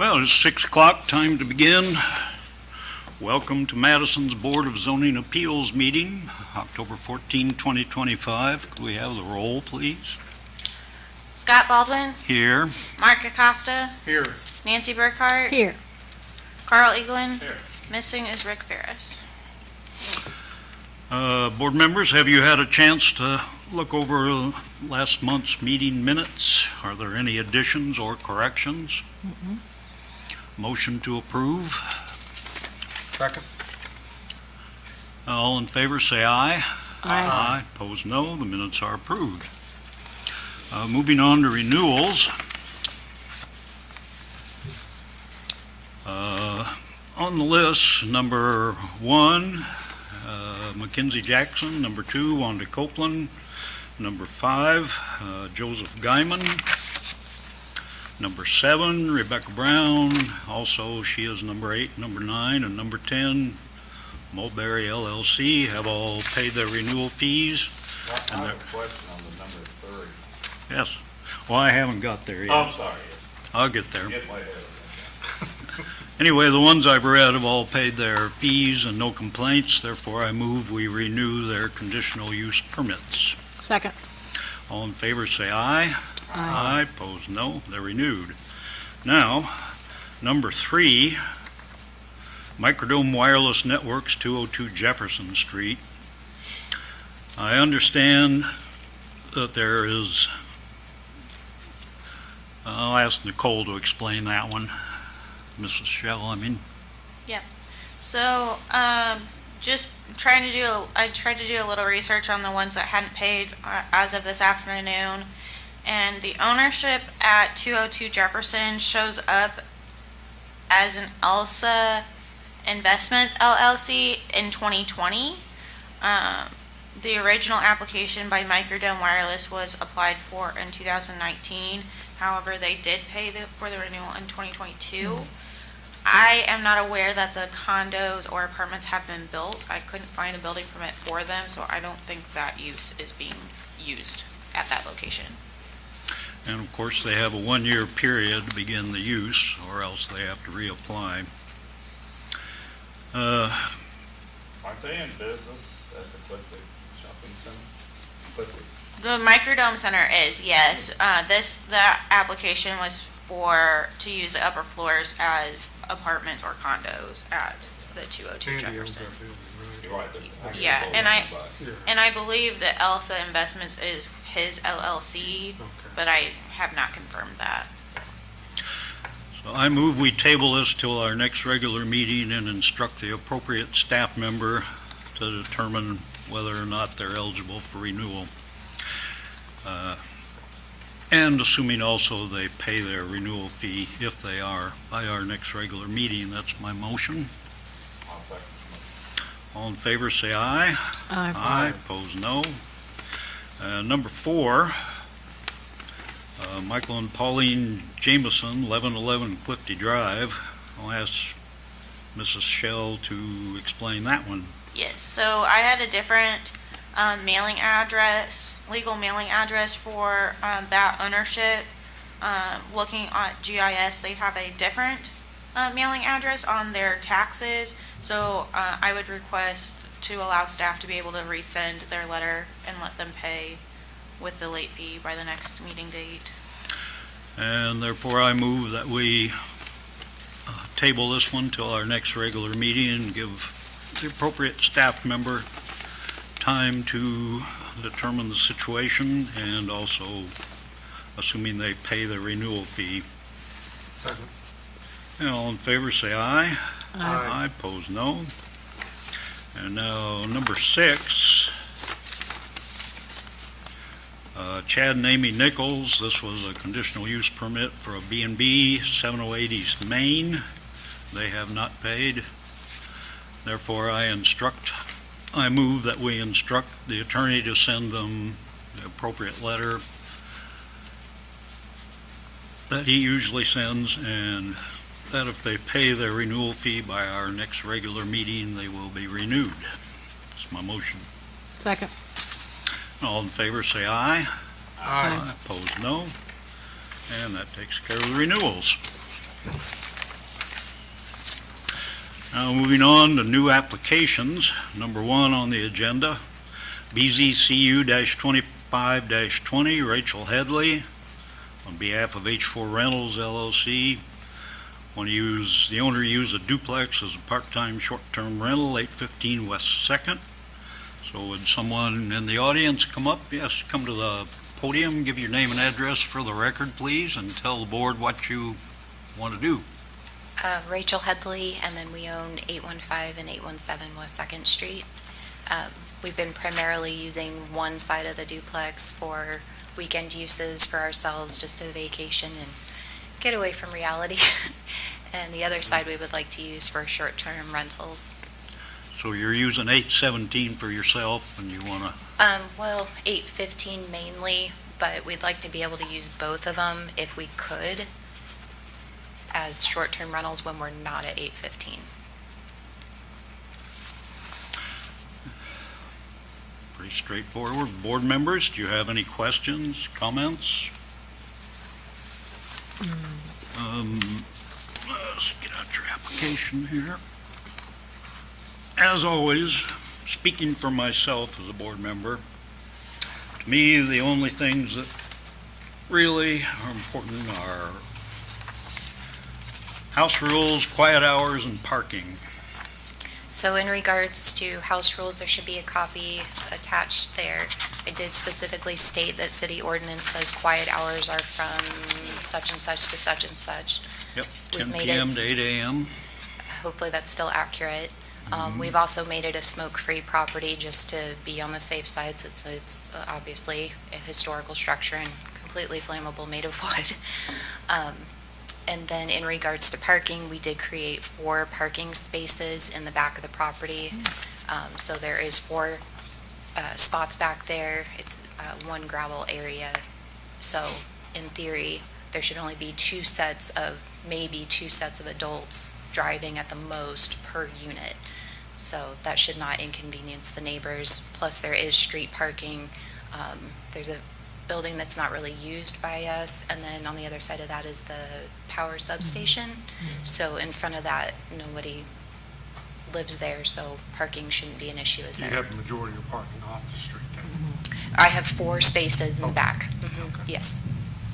Well, it's 6 o'clock, time to begin. Welcome to Madison's Board of Zoning Appeals meeting, October 14, 2025. Could we have the roll, please? Scott Baldwin, Here. Mark Acosta, Here. Nancy Burkhart, Here. Carl Eaglin. Here. Missing is Rick Ferris. Board members, have you had a chance to look over last month's meeting minutes? Are there any additions or corrections? Motion to approve. Second. All in favor, say aye. Aye. Opposed, no. The minutes are approved. Moving on to renewals. On the list, number 1, Mackenzie Jackson. Number 2, Wanda Copeland. Number 5, Joseph Guyman. Number 7, Rebecca Brown. Also, she is number 8, number 9, and number 10, Mulberry LLC, have all paid their renewal fees. I have a question on the number 3. Yes. Well, I haven't got there yet. Oh, I'm sorry. I'll get there. Get my head. Anyway, the ones I've read have all paid their fees and no complaints. Therefore, I move we renew their conditional use permits. Second. All in favor, say aye. Aye. Opposed, no. They're renewed. Now, number 3, Microdome Wireless Networks, 202 Jefferson Street. I understand that there is, I'll ask Nicole to explain that one. Mrs. Shell, I mean. So, just I tried to do a little research on the ones that hadn't paid as of this afternoon. And the ownership at 202 Jefferson shows up as an ELSA Investments LLC in 2020. The original application by Microdome Wireless was applied for in 2019. However, they did pay for the renewal in 2022. I am not aware that the condos or apartments have been built. I couldn't find a building permit for them, so I don't think that use is being used at that location. And of course, they have a 1-year period to begin the use, or else they have to reapply. Aren't they in business at the Clifford Shopping Center? Clifford. The Microdome Center is, yes. The application was to use the upper floors as apartments or condos at the 202 Andy owns Jefferson. that building, right? You're right. Yeah, Yeah. and I believe that ELSA Investments is his LLC, Okay. but I have not confirmed that. So I move we table this till our next regular meeting and instruct the appropriate staff member to determine whether or not they're eligible for renewal. And assuming also they pay their renewal fee, if they are, by our next regular meeting. That's my motion. I'll second. All in favor, say aye. Aye. Opposed, no. Number 4, Michael and Pauline Jameson, 1111 Clifty Drive. I'll ask Mrs. Shell to explain that one. Yes, so I had a different mailing address, legal mailing address for that ownership. Looking at GIS, they have a different mailing address on their taxes. So I would request to allow staff to be able to resend their letter and let them pay with the late fee by the next meeting date. And therefore, I move that we table this one till our next regular meeting and give the appropriate staff member time to determine the situation, and also assuming they pay the renewal fee. Second. And all in favor, say aye. Aye. Opposed, no. And now, number 6, Chad and Amy Nichols. This was a conditional use permit for a B&B, 708 East Main. They have not paid. Therefore, I move that we instruct the attorney to send them the appropriate letter that he usually sends, and that if they pay their renewal fee by our next regular meeting, they will be renewed. That's my motion. Second. All in favor, say aye. Aye. Opposed, no. And that takes care of the renewals. Now, moving on to new applications. Number 1 on the agenda, BZCU-25-20, Rachel Headley, on behalf of H4 Rentals LLC. The owner use a duplex as a part-time short-term rental, 815 West 2nd. So would someone in the audience come up? Yes, come to the podium, give your name and address for the record, please, and tell the board what you want to do. Rachel Headley, and then we own 815 and 817 West 2nd Street. We've been primarily using one side of the duplex for weekend uses for ourselves, just to vacation and get away from reality. And the other side we would like to use for short-term rentals. So you're using 817 for yourself, and you want to, Well, 815 mainly, but we'd like to be able to use both of them if we could as short-term rentals when we're not at 815. pretty straightforward. Board members, do you have any questions, comments? Let's get out your application here. As always, speaking for myself as a board member, to me, the only things that really are important are house rules, quiet hours, and parking. So in regards to house rules, there should be a copy attached there. I did specifically state that city ordinance says quiet hours are from such and such to such and such. Yep, We've 10 made PM to 8 AM. Hopefully that's still accurate. We've also made it a smoke-free property just to be on the safe side, since it's obviously a historical structure and completely flammable, made of wood. And then in regards to parking, we did create 4 parking spaces in the back of the property. So there is 4 spots back there. It's 1 gravel area. So in theory, there should only be maybe two sets of adults driving at the most per unit. So that should not inconvenience the neighbors. Plus, there is street parking. There's a building that's not really used by us, and then on the other side of that is the power substation. So in front of that, nobody lives there, so parking shouldn't be an issue, is You there? have the majority of parking off the street then. I have 4 spaces in the back. Yes.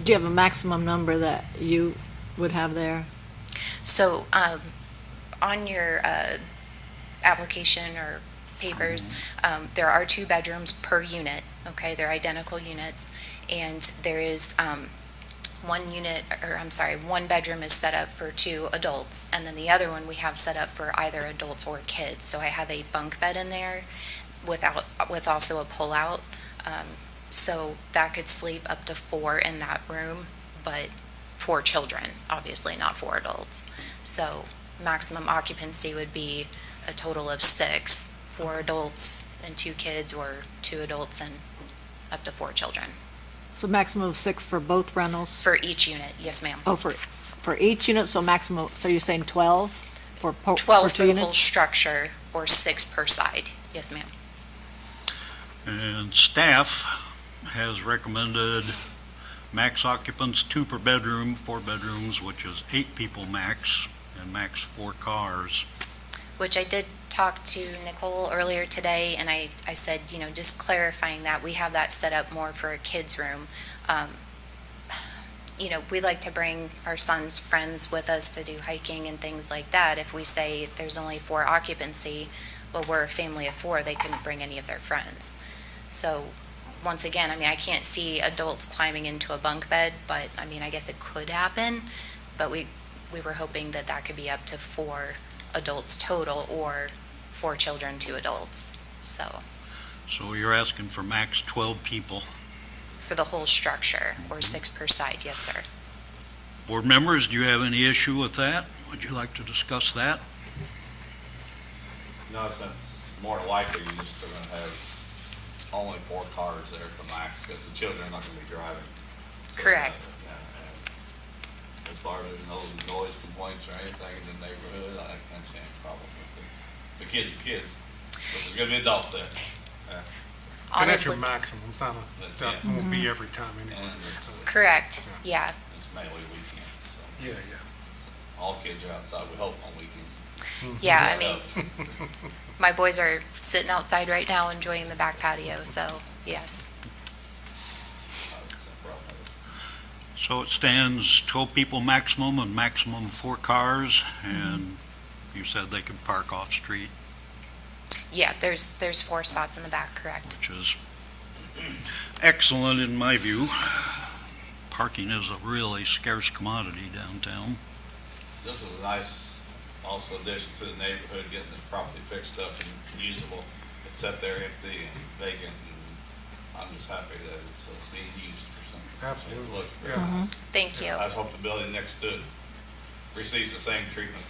Do you have a maximum number that you would have there? So on your application or papers, there are 2 bedrooms per unit, okay? They're identical units, and there is one bedroom is set up for 2 adults, and then the other one we have set up for either adults or kids. So I have a bunk bed in there with also a pull-out, so that could sleep up to 4 in that room, but 4 children, obviously, not 4 adults. So maximum occupancy would be a total of 6, 4 adults and 2 kids, or 2 adults and up to 4 children. So maximum of 6 for both rentals? For each unit, yes, ma'am. Oh, for each unit, so maximum, so you're saying 12 for 12 for for 2 the whole units? structure, or 6 per side, yes, ma'am. And staff has recommended max occupants 2 per bedroom, 4 bedrooms, which is 8 people max, and max 4 cars. Which I did talk to Nicole earlier today, and I said, just clarifying that we have that set up more for a kid's room. We like to bring our son's friends with us to do hiking and things like that. If we say there's only 4 occupancy, well, we're a family of 4, they couldn't bring any of their friends. So once again, I can't see adults climbing into a bunk bed, but I guess it could happen. But we were hoping that could be up to 4 adults total, or 4 children, 2 adults. So So you're asking for max 12 people. for the whole structure, or 6 per side, yes, sir. Board members, do you have any issue with that? Would you like to discuss that? No, since more likely you're just gonna have only 4 cars there at the max, because the children are not gonna be driving. So, Correct. yeah, and as far as no noise complaints or anything in the neighborhood, I can't see any problem with it. The kids are kids, but there's gonna be adults there. And that's your Honestly, maximum, it's not that Yeah. won't be every time anyway. And it's, correct, yeah. it's mainly weekends, so Yeah, yeah. all kids are outside, we hope, on weekends. Yeah, I mean, my boys are sitting outside right now enjoying the back patio, so yes. That's no problem with So it stands 12 people maximum and maximum 4 cars, and you said they could park off-street, Yeah, there's 4 spots in the back, correct? which is excellent in my view. Parking is a really scarce commodity downtown. it. This was a nice also addition to the neighborhood, getting this property fixed up and usable. It sat there empty and vacant, and I'm just happy that it's being used for something. Absolutely. It looks very Yeah. nice. Thank you. I just hope the building next to it receives the same treatment.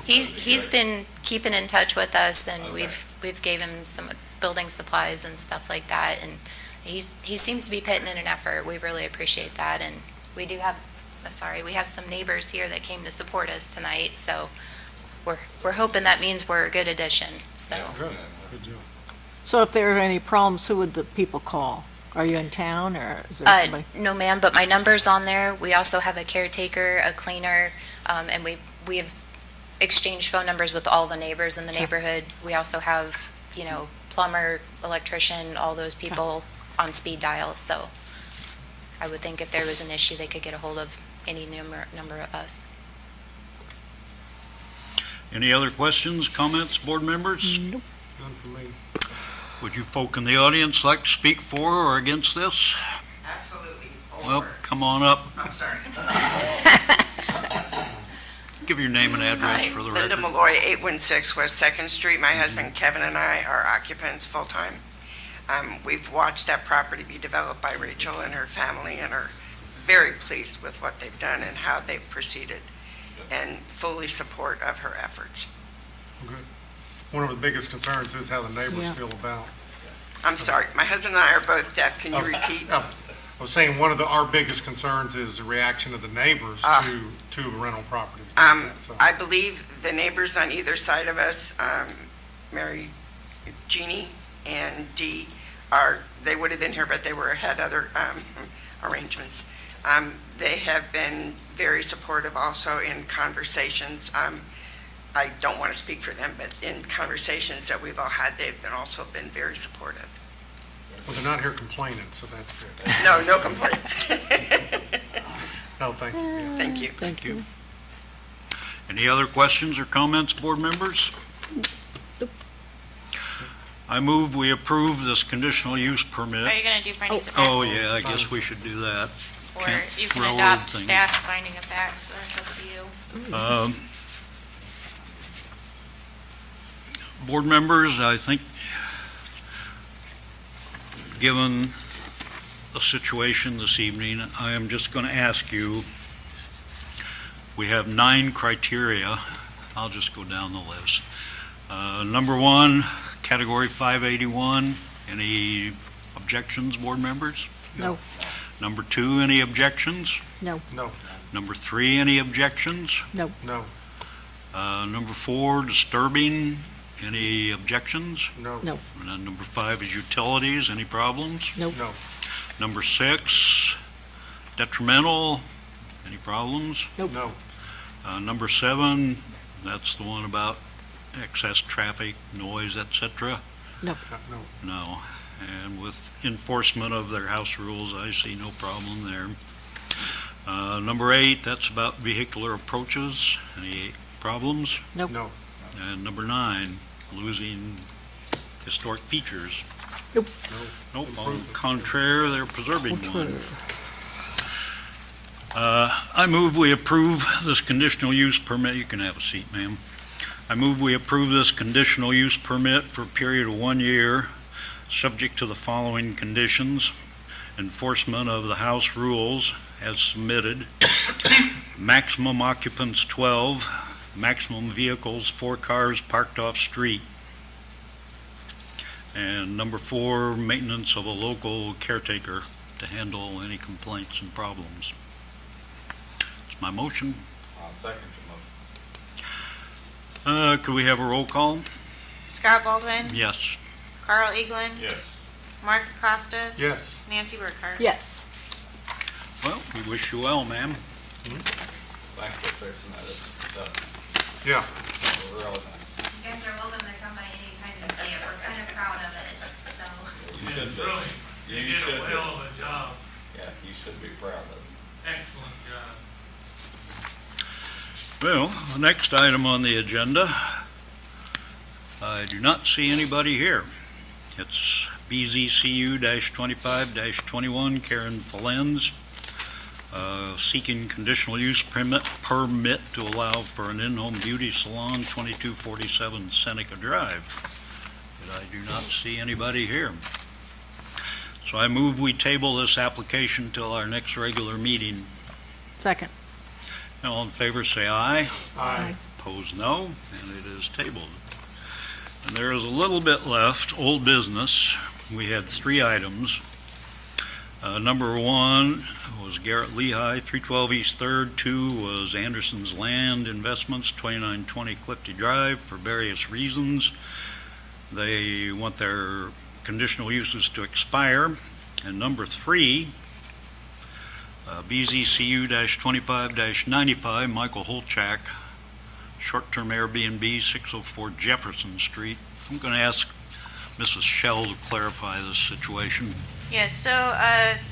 He's been keeping in touch with us, and Okay. we've gave him some building supplies and stuff like that, and he seems to be putting in an effort. We really appreciate that, and we do have, we have some neighbors here that came to support us tonight, so we're hoping that means we're a good addition, so. Good, good deal. So if there are any problems, who would the people call? Are you in town, or is there somebody? No, ma'am, but my number's on there. We also have a caretaker, a cleaner, and we have exchanged phone numbers with all the neighbors in the neighborhood. We also have, plumber, electrician, all those people on speed dial, so I would think if there was an issue, they could get a hold of any number of us. Any other questions, comments, board members? None for me. Would you folk in the audience like to speak for or against this? Absolutely. Well, come on up. I'm sorry. Give your name and address for the Linda record. Malloy, 816 West Second Street. My husband Kevin and I are occupants full-time. We've watched that property be developed by Rachel and her family and are very pleased with what they've done and how they've proceeded and fully support of her efforts. Good. One of the biggest concerns is how the neighbors Yeah. feel about. I'm sorry, my husband and I are both deaf. Can you repeat? I was saying, our biggest concerns is the reaction of the neighbors to rental properties like that, so. I believe the neighbors on either side of us, Mary, Jeannie, and Dee, they would have been here, but they had other arrangements. They have been very supportive also in conversations. I don't want to speak for them, but in conversations that we've all had, they've also been very supportive. Well, they're not here complaining, so that's good. No complaints. No, thank you. Yeah. Thank you. Thank you. Any other questions or comments, board members? I move we approve this conditional use permit. Are you gonna do findings of Oh, fact? yeah, I guess we should do that. Or can't you throw can adopt things. staff's finding of facts, that's up to you. Board members, I think, given the situation this evening, I am just going to ask you, we have 9 criteria. I'll just go down the list. Number 1, category 581. Any objections, board members? No. Number 2, any objections? No, Number 3, any objections? no, Number 4, disturbing. Any objections? no, No. And then number 5 is utilities. Any problems? no, Number 6, detrimental. Any problems? no, Number 7, that's the one about excess traffic, noise, etc. no. No. And with enforcement of their house rules, I see no problem there. Number 8, that's about vehicular approaches. Any problems? Nope. No, And number 9, losing historic features. Nope. Nope, on the Improvement. contrary, they're preserving one. I move we approve this conditional use permit. You can have a seat, ma'am. I move we approve this conditional use permit for a period of 1 year, subject to the following conditions: enforcement of the house rules as submitted, maximum occupants 12, maximum vehicles 4 cars parked off-street, and number 4, maintenance of a local caretaker to handle any complaints and problems. It's my motion. I'll second your motion. Could we have a roll call? Scott Baldwin, Yes. Carl Eaglin, Yes. Mark Acosta, yes, Nancy Burkhardt. Yes. Well, we wish you well, ma'am. Thanks for fixing that. Yeah. We're really nice. You guys are welcome to come by anytime and see it. We're kind of proud of it, so. You should be. Really, you did should a be. hell of a job. Yeah, you should be proud of it. Excellent job. Well, the next item on the agenda, I do not see anybody here. It's BZCU-25-21, Karen Falens, seeking conditional use permit to allow for an in-home beauty salon, 2247 Seneca Drive. But I do not see anybody here. So I move we table this application till our next regular meeting. Second. All in favor, say aye. Aye. Opposed, no, and it is tabled. And there is a little bit left, old business. We had 3 items. Number 1 was Garrett Lehigh, 312 East 3rd. 2 was Anderson's Land Investments, 2920 Clifty Drive, for various reasons. They want their conditional uses to expire. And number 3, BZCU-25-95, Michael Holchak, short-term Airbnb, 604 Jefferson Street. I'm going to ask Mrs. Shell to clarify this situation. Yes, so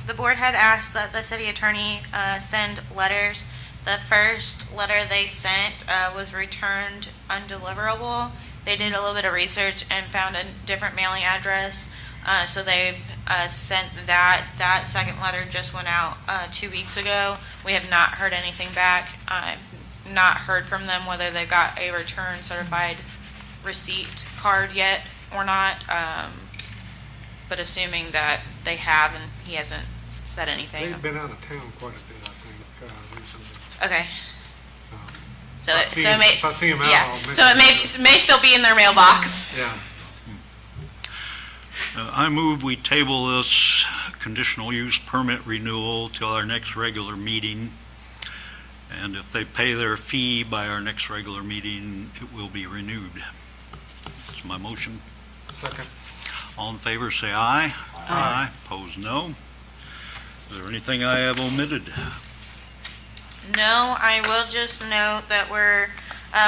the board had asked that the city attorney send letters. The first letter they sent was returned undeliverable. They did a little bit of research and found a different mailing address, so they've sent that. That second letter just went out 2 weeks ago. We have not heard anything back. I've not heard from them whether they got a return certified receipt card yet or not, but assuming that they have and he hasn't said anything. They've been out of town quite a bit, I think, recently. Okay. Um, So If I it, see so it him- may, if I see him out, yeah, I'll so it may still be in their mailbox. Yeah. I move we table this conditional use permit renewal till our next regular meeting. And if they pay their fee by our next regular meeting, it will be renewed. That's my motion. Second. All in favor, say aye. Aye. Opposed, no. Is there anything I have omitted? No, I will just note that we're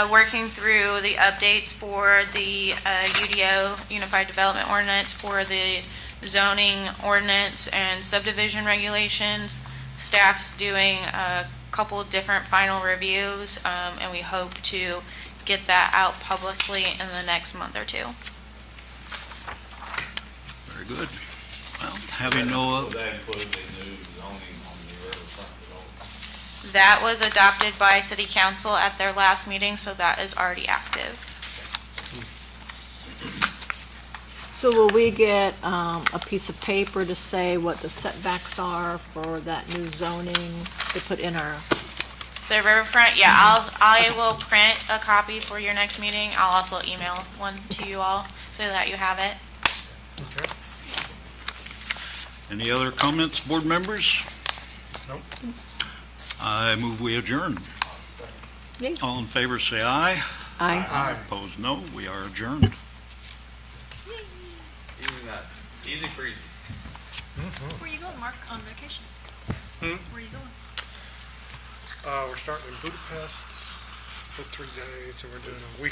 working through the updates for the UDO, Unified Development Ordinance, for the zoning ordinance and subdivision regulations. Staff's doing a couple of different final reviews, and we hope to get that out publicly in the next month or 2. Very good. Well, having no, Would that include the new zoning on the riverfront development? That was adopted by City Council at their last meeting, so that is already active. So will we get a piece of paper to say what the setbacks are for that new zoning to put in our, The riverfront, yeah, I will print a copy for your next meeting. I'll also email one to you all so that you have it. Okay. any other comments, board members? Nope. I move we adjourn. Yay. All in favor, say aye. aye? Aye. Opposed, no. We are adjourned. Easy breezy. Where you going, Mark, on vacation? Hmm? Where you going? We're starting in Budapest for 3 days, and we're doing a week